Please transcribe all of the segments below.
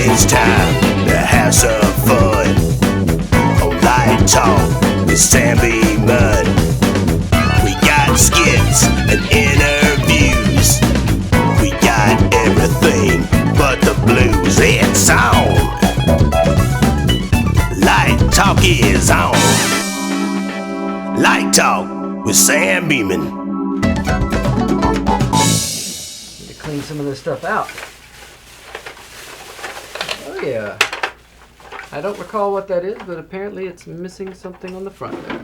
It's time to have some fun. On Light Talk with Sammy Munn. We got skits and interviews. We got everything but the blues. It's on. Light Talk is on. Light Talk with Sam Beeman. Need to clean some of this stuff out. Oh yeah. I don't recall what that is, but apparently it's missing something on the front there.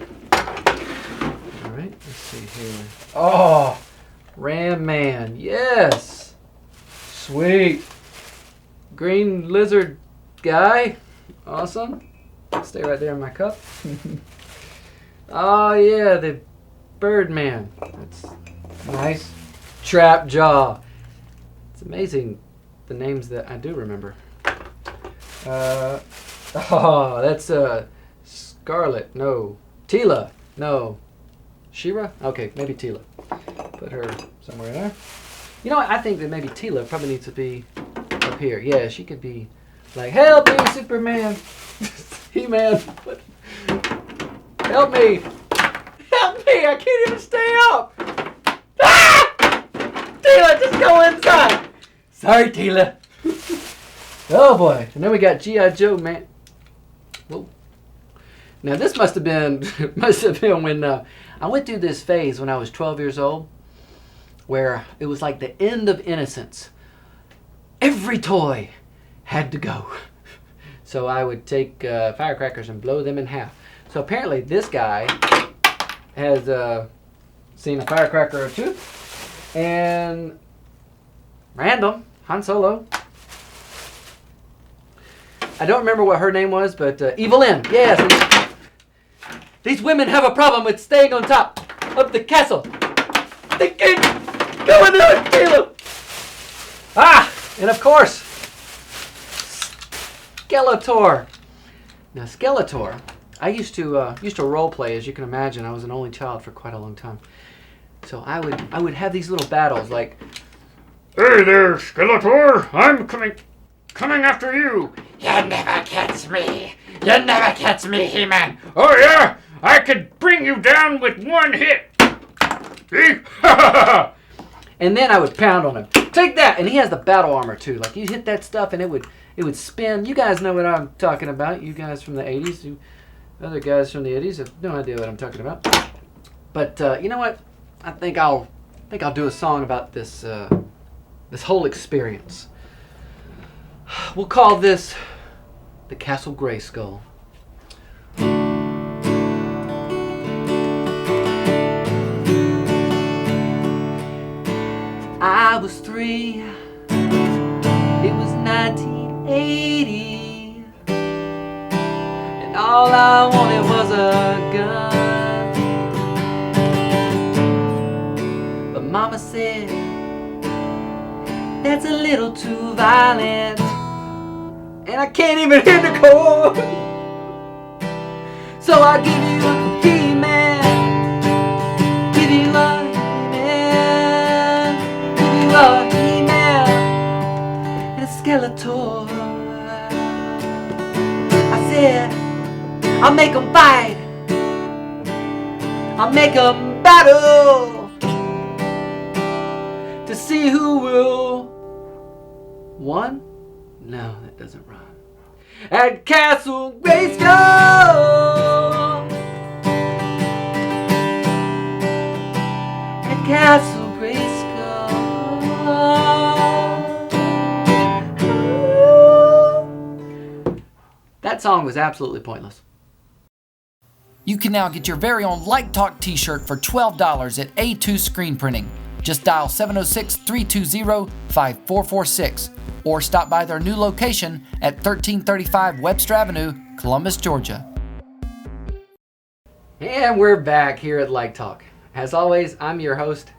Alright, let's see here. Oh! Ram Man, yes! Sweet! Green lizard guy. Awesome. Stay right there in my cup. Oh yeah, the Birdman. That's nice. Trap Jaw. It's amazing the names that I do remember. Oh, that's Scarlet. No. Tila. No. Shira? Okay, maybe Tila. Put her somewhere there. You know what? I think that maybe Tila probably needs to be up here. Yeah, she could be like, help me, Superman. He-Man. Help me. Help me. I can't even stay up. Ah! Tila, just go inside. Sorry, Tila. Oh boy. And then we got G.I. Joe, man. Whoa. Now this must have been when I went through this phase when I was 12 years old, where it was like the end of innocence. Every toy had to go. So I would take firecrackers and blow them in half. So apparently this guy has seen a firecracker or two, and random Han Solo. I don't remember what her name was, but Evelyn. Yes. These women have a problem with staying on top of the castle. They can't go into it, Caleb. Ah, and of course, Skeletor. Now Skeletor, I used to role play, as you can imagine. I was an only child for quite a long time, so I would have these little battles like, "Hey there, Skeletor! I'm coming after you. You never catch me. You never catch me, He-Man. Oh yeah, I could bring you down with one hit. See? And then I would pound on him. Take that! And he has the battle armor too. Like you hit that stuff and it would spin. You guys know what I'm talking about. You guys from the 80s, you other guys from the 80s have no idea what I'm talking about. But you know what? I think I'll do a song about this this whole experience. We'll call this the Castle Grayskull. I was 3, it was 1980, and all I wanted was a gun. But Mama said, that's a little too violent, and I can't even hit the chord. So I'll give you a He-Man, give you a He-Man, give you a He-Man, and a Skeletor. I said, I'll make them fight, I'll make them battle, to see who will won? No, that doesn't rhyme. At Castle Grayskull. At Castle Grayskull. That song was absolutely pointless. You can now get your very own Light Talk t-shirt for $12 at A2 Screen Printing. Just dial 706-320-5446 or stop by their new location at 1335 Webster Avenue, Columbus, Georgia. And we're back here at Light Talk. As always, I'm your host.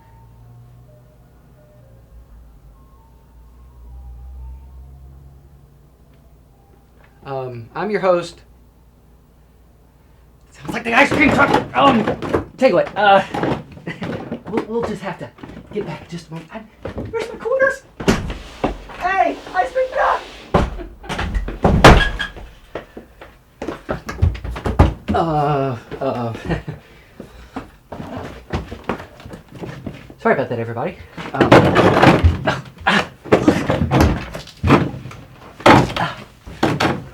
I'm your host. Sounds like the ice cream truck. Take it away. We'll just have to get back just a moment. Where's my quarters? Hey, ice cream truck! Sorry about that, everybody.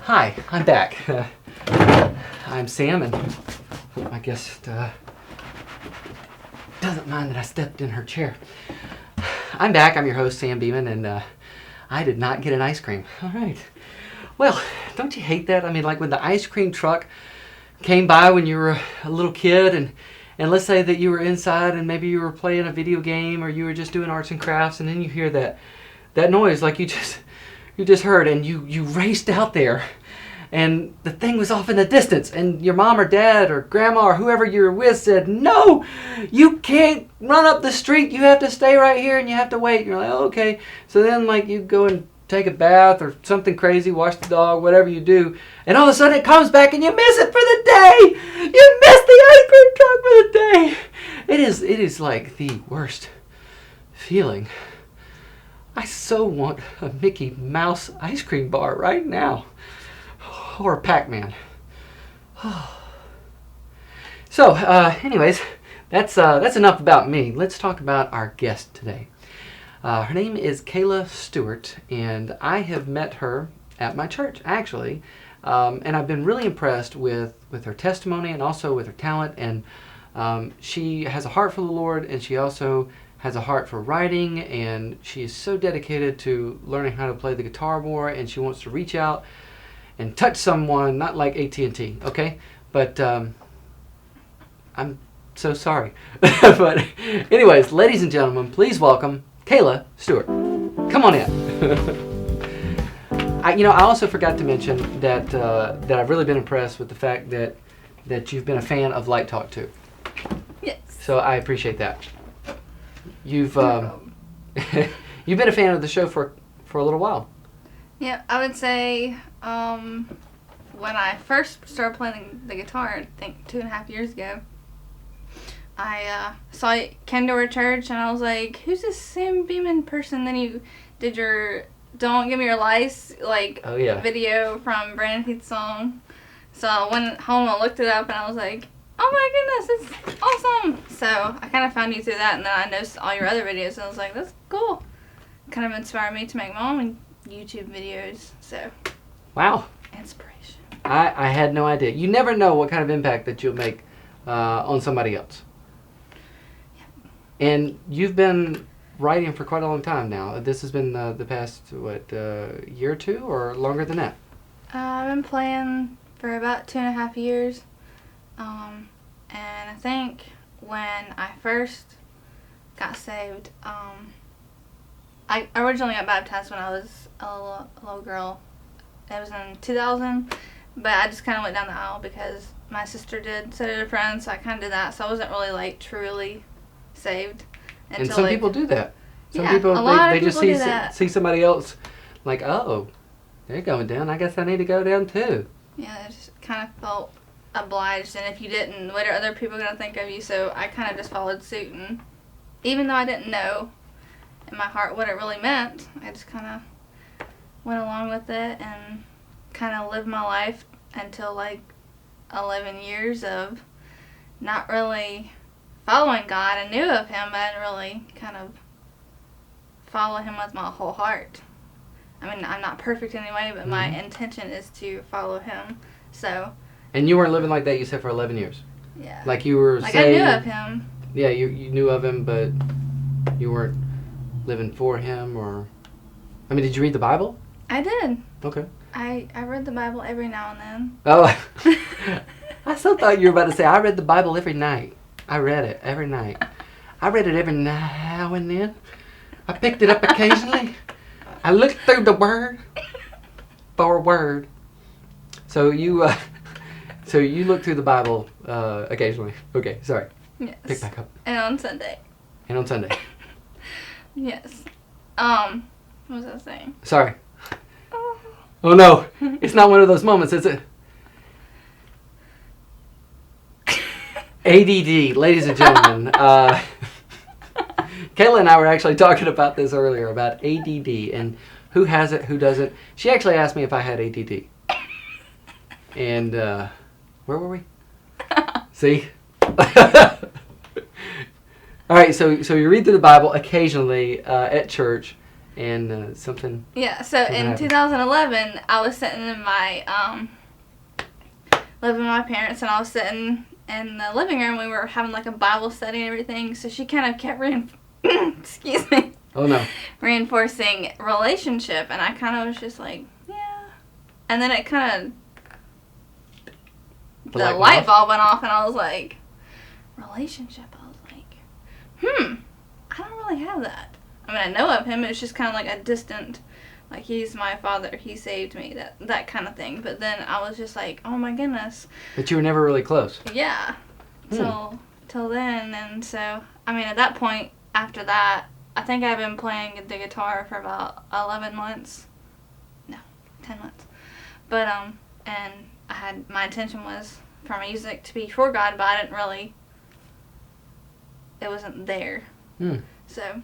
Hi, I'm back. I'm Sam, and my guest doesn't mind that I stepped in her chair. I'm back. I'm your host, Sam Beeman, and I did not get an ice cream. All right. Well, don't you hate that? I mean, like when the ice cream truck came by when you were a little kid, and let's say that you were inside and maybe you were playing a video game or you were just doing arts and crafts, and then you hear that noise like you just heard, and you raced out there, and the thing was off in the distance, and your mom or dad or grandma or whoever you were with said, "No, you can't run up the street. You have to stay right here and you have to wait." And you're like, "Oh, okay." So then like you go and take a bath or something crazy, wash the dog, whatever you do, and all of a sudden it comes back and you miss it for the day. You missed the ice cream truck for the day. It is like the worst feeling. I so want a Mickey Mouse ice cream bar right now. Or a Pac-Man. So, anyways, that's enough about me. Let's talk about our guest today. Her name is Kayla Stewart, and I have met her at my church, actually. And I've been really impressed with her testimony and also with her talent. And she has a heart for the Lord, and she also has a heart for writing, and she is so dedicated to learning how to play the guitar more, and she wants to reach out and touch someone, not like AT&T, okay? But I'm so sorry. But anyways, ladies and gentlemen, please welcome Kayla Stewart. Come on in. I also forgot to mention that I've really been impressed with the fact that you've been a fan of Light Talk too. Yes. So I appreciate that. You've you've been a fan of the show for a little while. Yeah, I would say when I first started playing the guitar, I think 2.5 years ago, I saw it came to our church, and I was like, "Who's this Sam Beeman person?" Then you did your "Don't Give Me Your Lice" video from Brandon Heath's song. So I went home and looked it up, and I was like, "Oh my goodness, it's awesome!" So I kind of found you through that, and then I noticed all your other videos, and I was like, "That's cool." Kind of inspired me to make my own YouTube videos. So Wow. Inspiration. I had no idea. You never know what kind of impact that you'll make on somebody else. And you've been writing for quite a long time now. This has been the past, year or two, or longer than that? I've been playing for about 2.5 years. And I think when I first got saved, I originally got baptized when I was a little girl. It was in 2000, but I just kind of went down the aisle because my sister did, so did a friend, so I kind of did that. So I wasn't really like truly saved. And some people do that. Some yeah, people, a lot they of just people do that. see somebody else like, "Oh, they're going down. I guess I need to go down too." Yeah, I just kind of felt obliged, and if you didn't, what are other people going to think of you? So I kind of just followed suit, and even though I didn't know in my heart what it really meant, I just kind of went along with it and kind of lived my life until like 11 years of not really following God. I knew of Him, but I didn't really kind of follow Him with my whole heart. I mean, I'm not perfect anyway, but my intention is to follow Him. So. And you weren't living like that, you said, for 11 years. Yeah. Like you were like saying. I knew of Him. Yeah, you knew of Him, but you weren't living for Him, or. I mean, did you read the Bible? I did. Okay. I read the Bible every now and then. Oh, I still thought you were about to say, I read the Bible every night. I read it every night. I read it every now and then. I picked it up occasionally. I looked through the Word for a word. So you look through the Bible occasionally. Okay, sorry. Yes. Pick back up. And on Sunday. And on Sunday. Yes. What was I saying? Sorry. Oh no, it's not one of those moments, is it? ADD, ladies and gentlemen. Kayla and I were actually talking about this earlier, about ADD and who has it, who doesn't. She actually asked me if I had ADD. And where were we? See? All right, so you read through the Bible occasionally at church, and something. Yeah. So in happened? 2011, I was sitting in my living with my parents, and I was sitting in the living room. We were having like a Bible study and everything. So she kind of kept excuse me. Oh no. Reinforcing relationship, and I kind of was just like, yeah. And then it kind of the light bulb went off, and I was like, relationship. I was like, I don't really have that. I mean, I know of him. It's just kind of like a distant, like, he's my father, he saved me, that kind of thing. But then I was just like, oh my goodness. But you were never really close. Yeah. Till then, and so I mean, at that point, after that, I think I've been playing the guitar for about 11 months. No, 10 months. But and my intention was for music to be for God, but I didn't really. It wasn't there. So.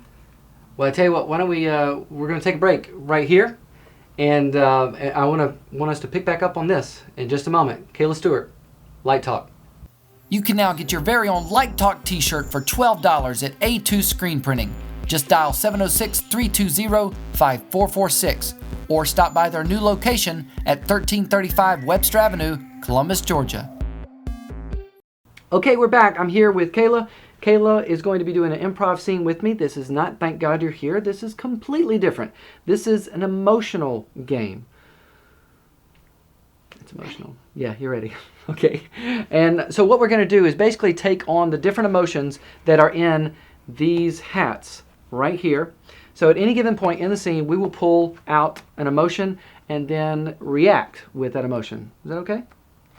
Well, I tell you what. Why don't we're going to take a break right here, and I want us to pick back up on this in just a moment. Kayla Stewart, Light Talk. You can now get your very own Light Talk t-shirt for $12 at A2 Screen Printing. Just dial 706-320-5446 or stop by their new location at 1335 Webster Avenue, Columbus, Georgia. Okay, we're back. I'm here with Kayla. Kayla is going to be doing an improv scene with me. This is not Thank God You're Here. This is completely different. This is an emotional game. It's emotional. Yeah, you're ready. Okay. And so what we're going to do is basically take on the different emotions that are in these hats right here. So at any given point in the scene, we will pull out an emotion and then react with that emotion. Is that okay?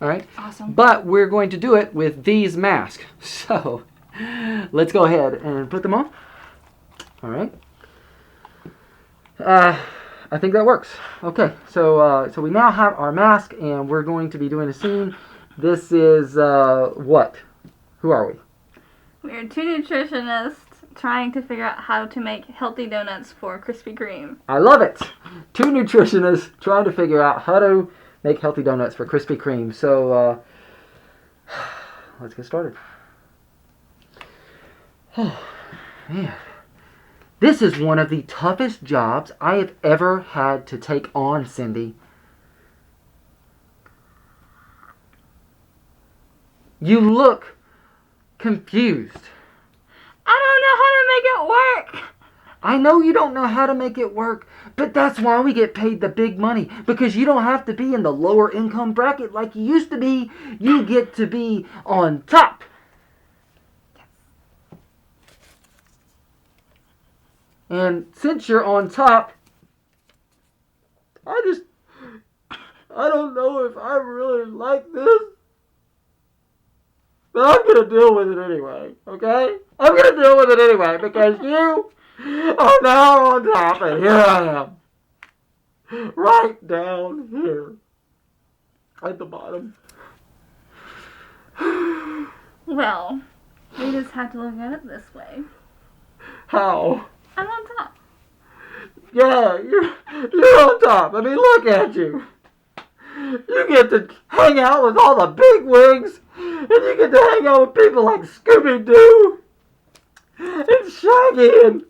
All right? Awesome. But we're going to do it with these masks. So let's go ahead and put them on. All right. I think that works. Okay, so we now have our mask, and we're going to be doing a scene. This is what? Who are we? We are two nutritionists trying to figure out how to make healthy donuts for Krispy Kreme. I love it. Two nutritionists trying to figure out how to make healthy donuts for Krispy Kreme. So let's get started. Oh, man. This is one of the toughest jobs I have ever had to take on, Cindy. You look confused. I don't know how to make it work. I know you don't know how to make it work, but that's why we get paid the big money. Because you don't have to be in the lower income bracket like you used to be. You get to be on top. And since you're on top, I don't know if I really like this. But I'm going to deal with it anyway, okay? I'm going to deal with it anyway because you are now on top and here I am. Right down here. At the bottom. Well, we just have to look at it this way. How? I'm on top. Yeah, you're on top. I mean, look at you. You get to hang out with all the big wigs, and you get to hang out with people like Scooby-Doo, and Shaggy, and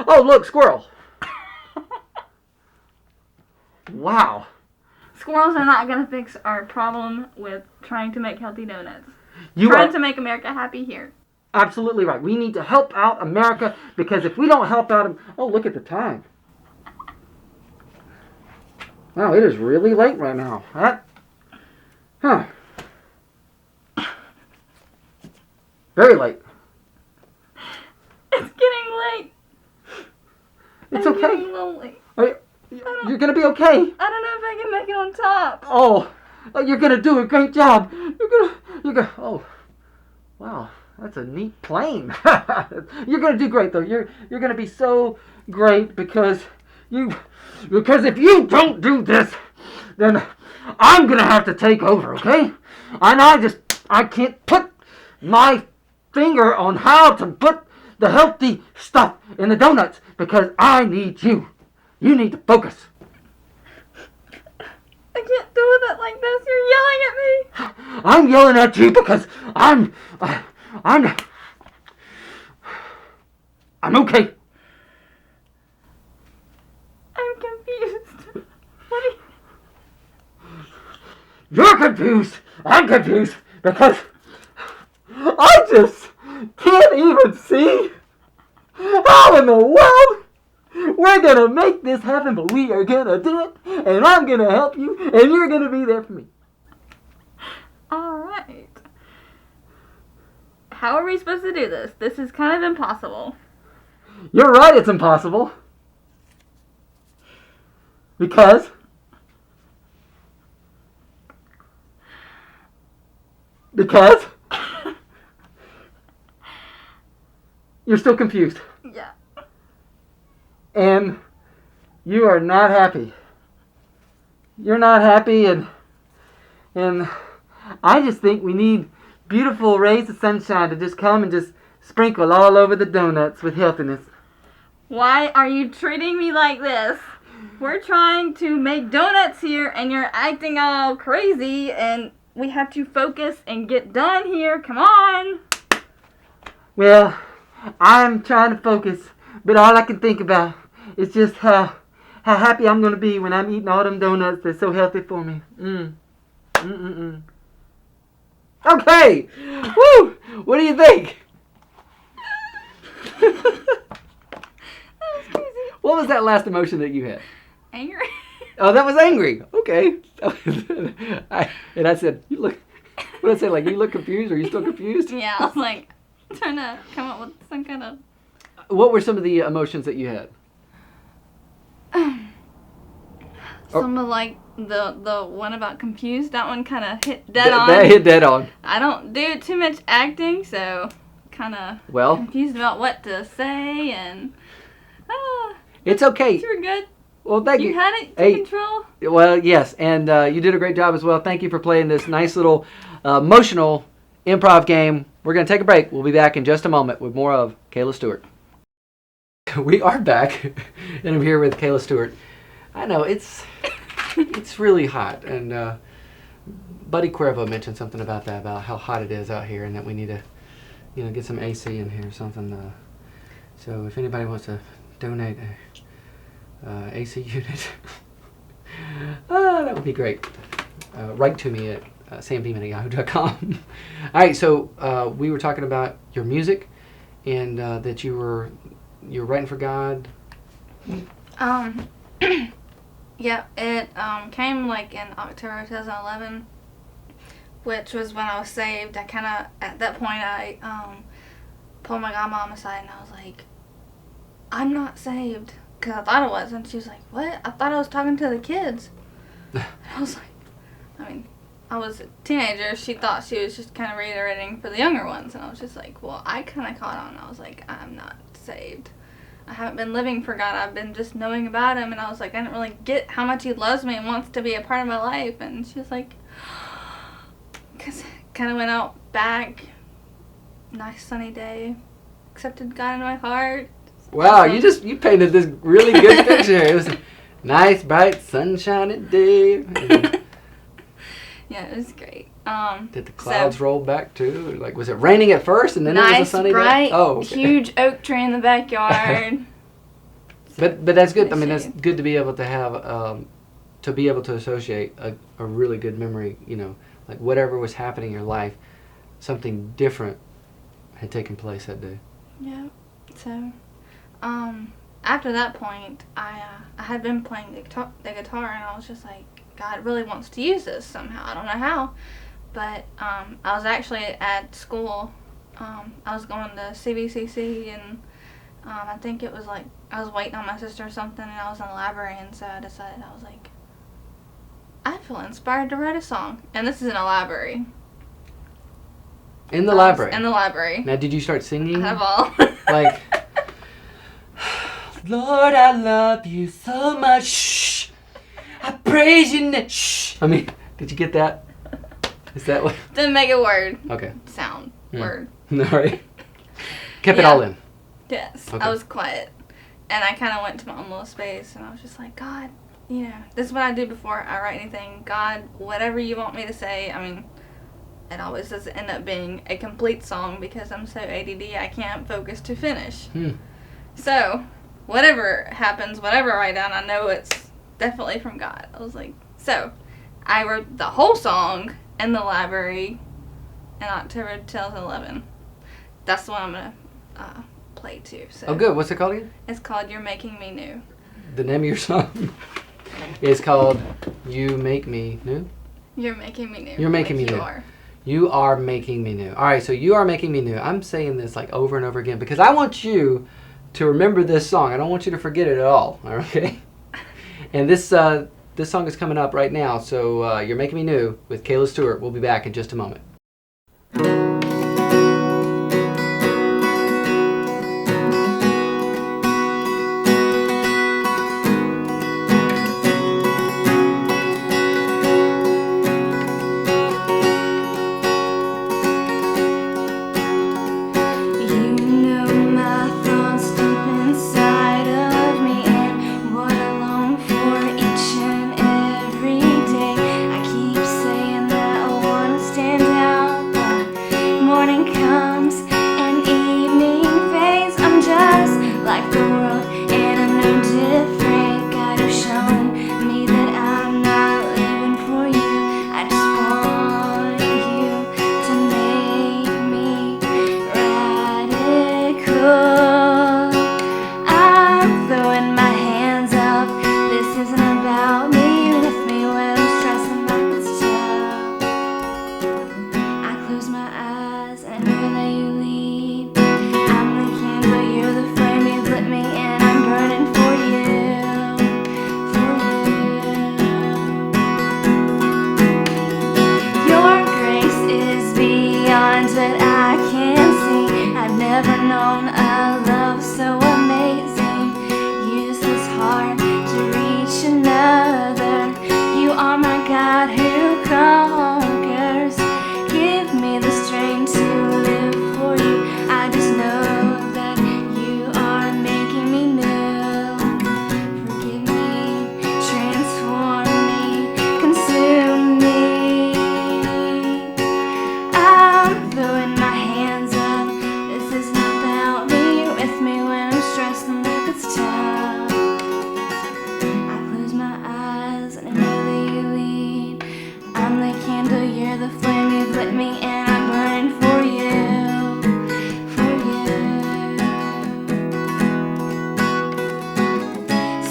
oh, look, squirrel. Wow. Squirrels are not going to fix our problem with trying to make healthy donuts. You trying are to make America happy here. absolutely right. We need to help out America because if we don't help out... Oh, look at the time. Wow, it is really late right now. Huh. Very late. It's getting late. It's I'm okay. getting lonely. You're going to be okay. I don't know if I can make it on top. Oh, you're going to do a great job. You're going to... Oh, wow. That's a neat plane. You're going to do great, though. You're going to be so great because if you don't do this, then I'm going to have to take over, okay? And I can't put my finger on how to put the healthy stuff in the donuts because I need you. You need to focus. I can't deal with it like this. You're yelling at me. I'm yelling at you because I'm okay. I'm confused. What are you... You're confused. I'm confused because I just can't even see how in the world we're gonna make this happen, but we are gonna do it, and I'm gonna help you, and you're gonna be there for me. Alright. How are we supposed to do this? This is kind of impossible. You're right, it's impossible. Because you're still confused. Yeah. And you are not happy. You're not happy, and I just think we need beautiful rays of sunshine to just come and just sprinkle all over the donuts with healthiness. Why are you treating me like this? We're trying to make donuts here, and you're acting all crazy, and we have to focus and get done here. Come on. Well, I'm trying to focus, but all I can think about is just how happy I'm going to be when I'm eating all them donuts that's so healthy for me. Okay! Woo! What do you think? That was crazy. What was that last emotion that you had? Angry. Oh, that was angry. Okay. And I said, you look, what did I say? Like, you look confused? Are you still confused? Yeah, I was like trying to come up with some kind of... What were some of the emotions that you had? Some of like the one about confused, that one kind of hit dead on. That hit dead on. I don't do too much acting, so kind of confused about what to say, and it's okay. you were good. Well, thank you. You had it to control. Well, yes, and you did a great job as well. Thank you for playing this nice little emotional improv game. We're going to take a break. We'll be back in just a moment with more of Kayla Stewart. We are back, and I'm here with Kayla Stewart. I know, it's really hot, and Buddy Cuervo mentioned something about that, about how hot it is out here, and that we need to get some AC in here or something. So if anybody wants to donate a AC unit, that would be great. Write to me at sambeeman@yahoo.com. All right, so we were talking about your music, and that you're writing for God. Yeah, it came like in October 2011, which was when I was saved. I kind of, at that point, I pulled my godmom aside and I was like, I'm not saved, because I thought I was. And she was like, what? I thought I was talking to the kids. And I was like, I mean, I was a teenager. She thought she was just kind of reiterating for the younger ones. And I was just like, well, I kind of caught on. I was like, I'm not saved. I haven't been living for God. I've been just knowing about Him. And I was like, I didn't really get how much He loves me and wants to be a part of my life. And she was like, because kind of went out back. Nice sunny day. Accepted God in my heart. Wow, you painted this really good picture. It was a nice, bright, sunshiny day. Yeah, it was great. Did the clouds roll back too? Like, was it raining at first and then it was a sunny bright, day? Oh, okay. huge oak tree in the backyard. But that's good. I mean, that's good to be able to have, to be able to associate a really good memory. Like whatever was happening in your life, something different had taken place that day. Yeah. So, after that point, I had been playing the guitar, and I was just like, God really wants to use this somehow. I don't know how, but I was actually at school. I was going to CVCC, and I think it was like I was waiting on my sister or something, and I was in the library, and so I decided, I was like, I feel inspired to write a song. And this is in a library. In the library? In the library. Now, did you start singing? I have all. Like, Lord, I love you so much. Shh. I praise you. Shh. I mean, did you get that? Is that what? Didn't make a word. Okay. Sound. Word. All right. Kept it all in. Yes. Okay. I was quiet. And I kind of went to my own little space, and I was just like, God, you know, this is what I do before I write anything. God, whatever you want me to say. I mean, it always does end up being a complete song because I'm so ADD I can't focus to finish. So, whatever happens, whatever I write down, I know it's definitely from God. I was like, so, I wrote the whole song in the library in October 2011. That's the one I'm going to play too. So. Oh, good. What's it called again? It's called You're Making Me New. The name of your song is called You Make Me New? You're Making Me New. You're Making Me New. You are making me new. All right, so you are making me new. I'm saying this like over and over again because I want you to remember this song. I don't want you to forget it at all. Okay? And this song is coming up right now. So You're Making Me New with Kayla Stewart. We'll be back in just a moment.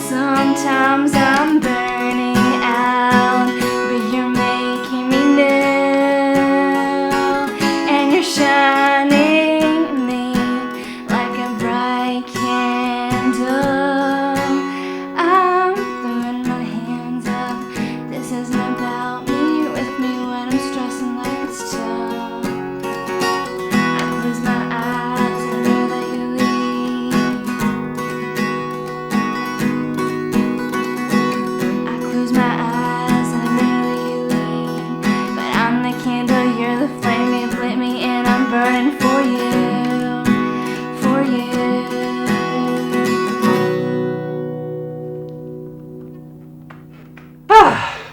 Sometimes I'm burning out, but you're making me new, and you're shining me like a bright candle. I'm throwing my hands up, this isn't about me, you're with me when I'm stressing like it's tough. I close my eyes and know that you leave. I close my eyes and I know that you leave. But I'm the candle, you're the flame, you've lit me and I'm burning for you, for you.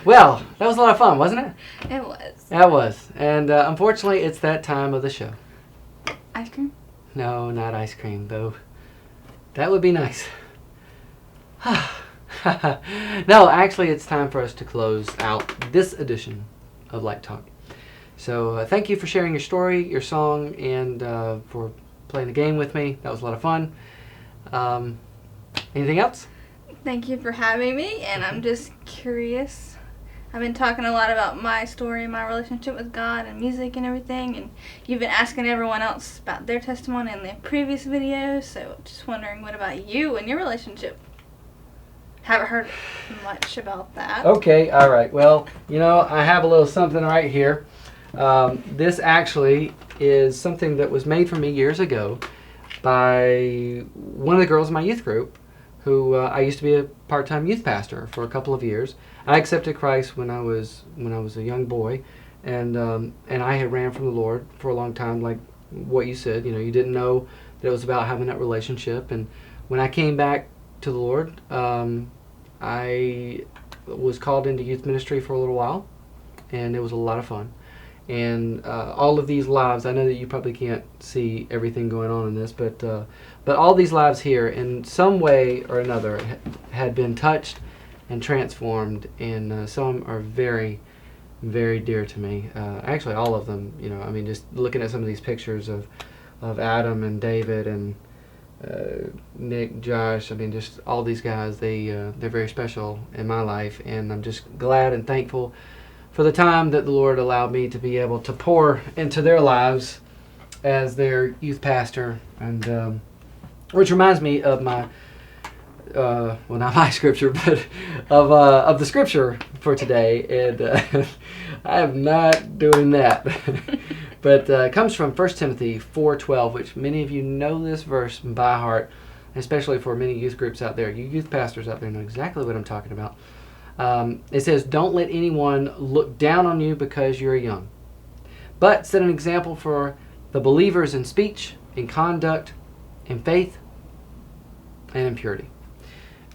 Well, that was a lot of fun, wasn't it? It was. That was. And unfortunately, it's that time of the show. Ice cream? No, not ice cream, though. That would be nice. No, actually, it's time for us to close out this edition of Light Talk. So thank you for sharing your story, your song, and for playing the game with me. That was a lot of fun. Anything else? Thank you for having me, and I'm just curious. I've been talking a lot about my story, my relationship with God and music and everything, and you've been asking everyone else about their testimony in the previous videos, so just wondering, what about you and your relationship? Haven't heard much about that. Okay, all right. Well, you know, I have a little something right here. This actually is something that was made for me years ago by one of the girls in my youth group, who I used to be a part-time youth pastor for a couple of years. I accepted Christ when I was a young boy, and I had ran from the Lord for a long time, like what you said. You know, you didn't know that it was about having that relationship. And when I came back to the Lord, I was called into youth ministry for a little while, and it was a lot of fun. And all of these lives, I know that you probably can't see everything going on in this, but all these lives here, in some way or another, had been touched and transformed, and some are very, very dear to me. Actually, all of them. You know, I mean, just looking at some of these pictures of Adam and David and Nick, Josh. I mean, just all these guys. They're very special in my life, and I'm just glad and thankful for the time that the Lord allowed me to be able to pour into their lives as their youth pastor. And which reminds me of my, well, not my scripture, but of the scripture for today. And I am not doing that. But it comes from 1 Timothy 4:12, which many of you know this verse by heart, especially for many youth groups out there. You youth pastors out there know exactly what I'm talking about. It says, "Don't let anyone look down on you because you're young, but set an example for the believers in speech, in conduct, in faith, and in purity."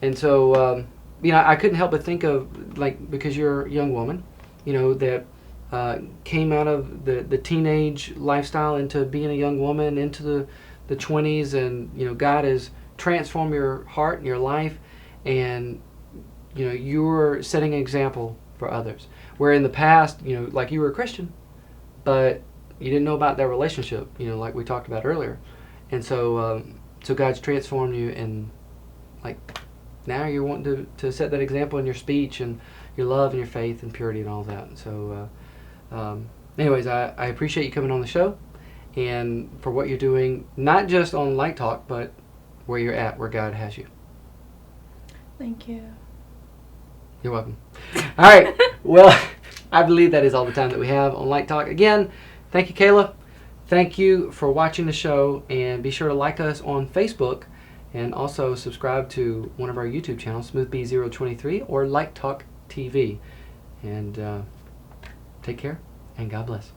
And so, I couldn't help but think of, like, because you're a young woman, that came out of the teenage lifestyle into being a young woman, into the 20s, and, God has transformed your heart and your life, and you're setting an example for others. Where in the past, like you were a Christian, but you didn't know about their relationship, like we talked about earlier. And so God's transformed you, and like now you're wanting to set that example in your speech and your love and your faith and purity and all that. And so anyways, I appreciate you coming on the show and for what you're doing, not just on Light Talk, but where you're at, where God has you. Thank you. You're welcome. All right. Well, I believe that is all the time that we have on Light Talk. Again, thank you, Kayla. Thank you for watching the show, and be sure to like us on Facebook, and also subscribe to one of our YouTube channels, SmoothB023 or Light Talk TV. And take care, and God bless.